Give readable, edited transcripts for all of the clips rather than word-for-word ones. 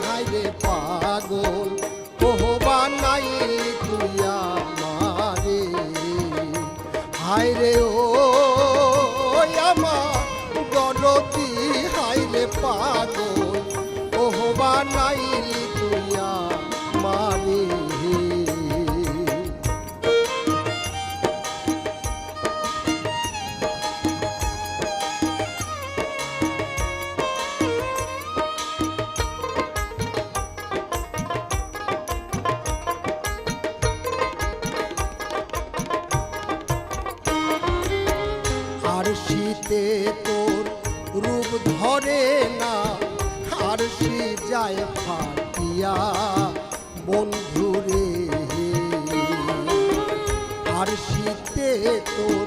হাইরে পাগল ওহো বানাইলি তুই আমারে হাইরে ও আমার দরদি হাইরে পাগল ওহো বানাইলি তুই আমারে আর শীতে তোর রূপ ধরে না আর শী যায় ফাটিয়া বন্ধুরে আর শীতে তোর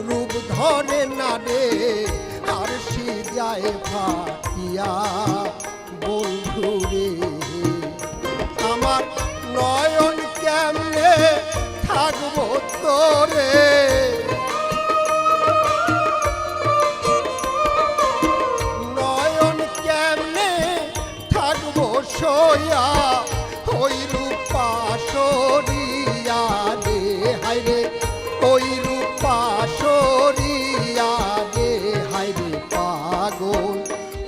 রূপ ধরে না রে আর শী যায় ফাটিয়া বন্ধুরে আমার নয়ন কেমনে থাকবো তোরে সয়া ওই রূপা সরিয়া রে হাইরে ওই রূপা সরিয়া রে হাইরে পাগল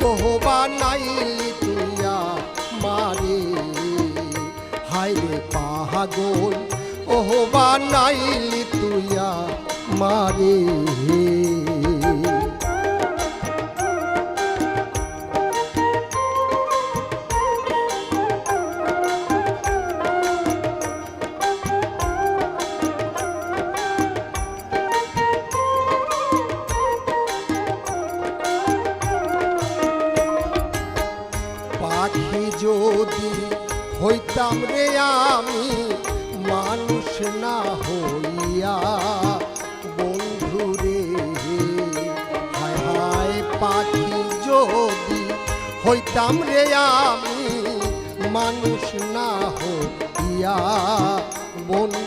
ওহো বানাইলি তুইয়া মারে হাইরে পাগল ওহো বানাইলি তুইয়া মারে পাখি যদি হইতাম রে আমি মানুষ না হইয়া বন্ধুরে হায় হায় পাখি যদি হইতাম রে আমি মানুষ না হইয়া বন্ধু